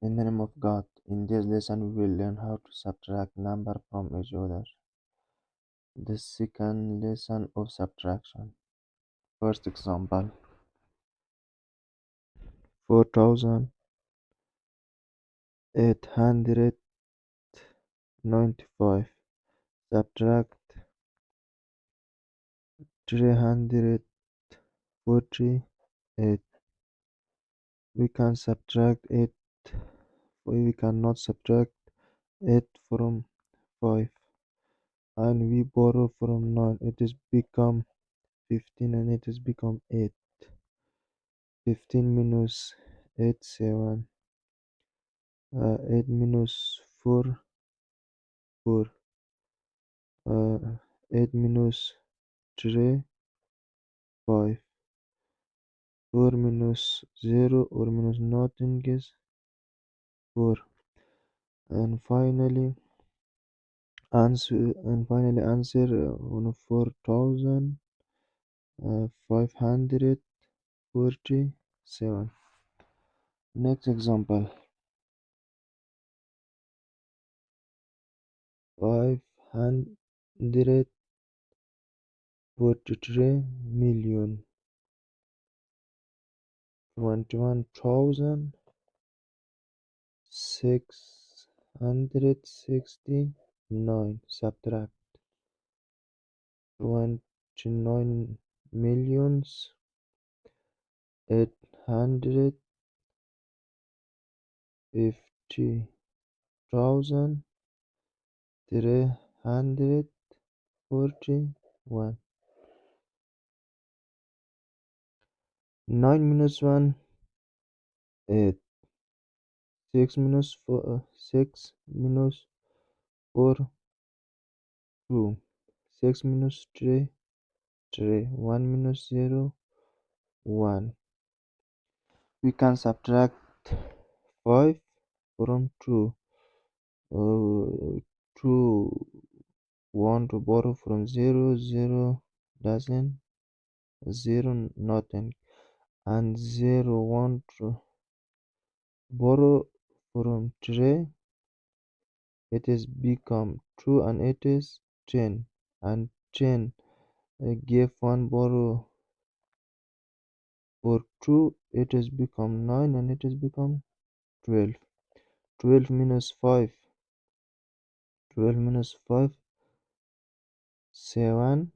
In the name of God, in this lesson we will learn how to subtract number from each other. The second lesson of subtraction. First example, 4895. Subtract 348. We can subtract 8. We cannot subtract 8 from 5. And we borrow from 9. It is become 15 and it is become 8. 15 minus 8, 7. 8 minus 4, 4. 8 minus 3, 5. 4 minus 0 or minus nothing is 4. And finally answer 4547. Next example, 533,121,669. Subtract 29,850,341. 9 minus 1, 8. 6 minus 4, 6 minus 4, 2. 6 minus 3, 3. 1 minus 0, 1. We can subtract 5 from 2. 2 want to borrow from 0, 0 doesn't, 0 nothing. And 0 want to borrow from 3. It is become 2 and it is 10. And 10 give 1 borrow for 2. It is become 9 and it is become 12. 12 minus 5. 12 minus 5, 7.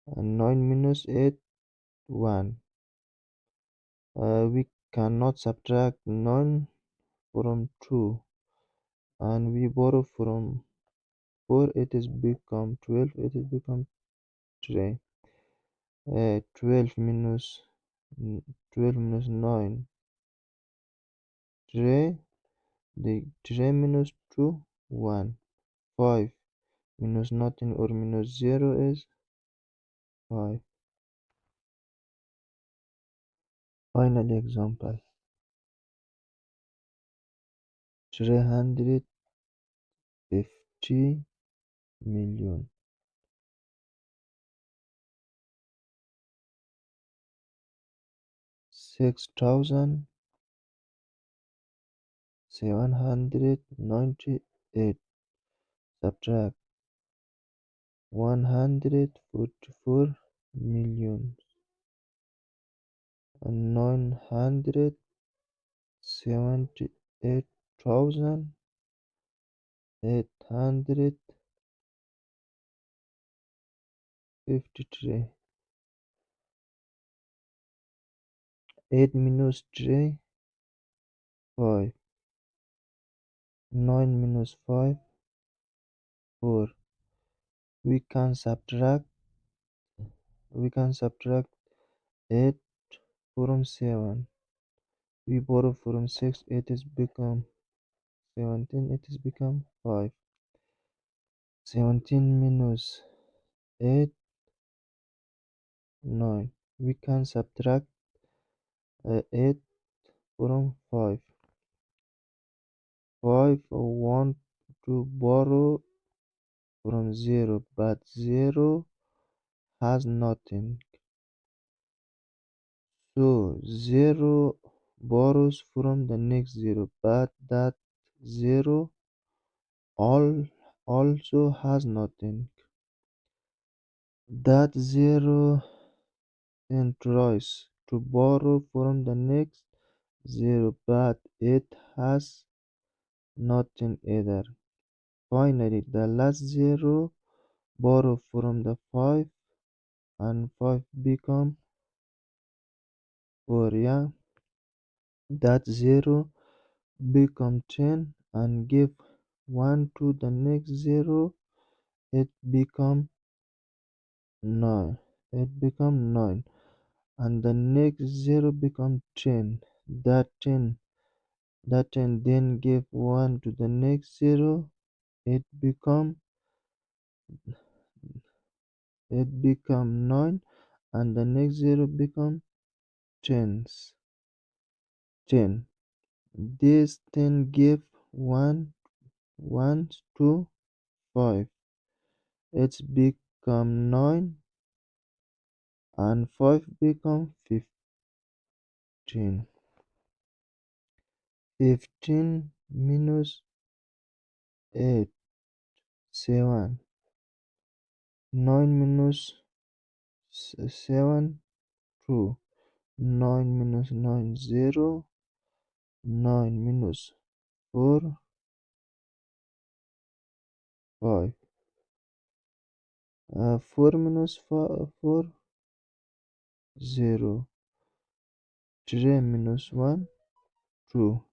And 9 minus 8, 1. We cannot subtract 9 from 2. And we borrow from 4. It is become 12. It is become 3. 12 minus 12 minus 9. 3. The 3 minus 2, 1. 5 minus nothing or minus 0 is 5. Final example, 350,000,000. 6,798. Subtract 144,000,000 and 978,853. 8 minus 3, 5. 9 minus 5, 4. We can subtract 8 from 7. We borrow from 6. It is become 17. It is become 5. 17 minus 8, 9. We can subtract 8 from 5. 5 want to borrow from 0, but 0 has nothing. So 0 borrows from the next zero, but that zero all also has nothing. That zero then tries to borrow from the next zero, but it has nothing either. Finally, the last zero borrow from the 5 and 5 become 4, yeah. That 0 become 10 and give 1 to the next 0, it become 9. It become 9 and the next 0 become 10. That 10 that 10 then give 1 to the next 0, it become 9 and the next 0 become 10s 10. This 10 give 1 1 to 5. It's become 9 and 5 become 15. 15 minus 8, 7. 9 minus 7, 2. 9 minus 9, 0. 9 minus 4, 5. 4 minus 4, 0. 3 minus 1, 2.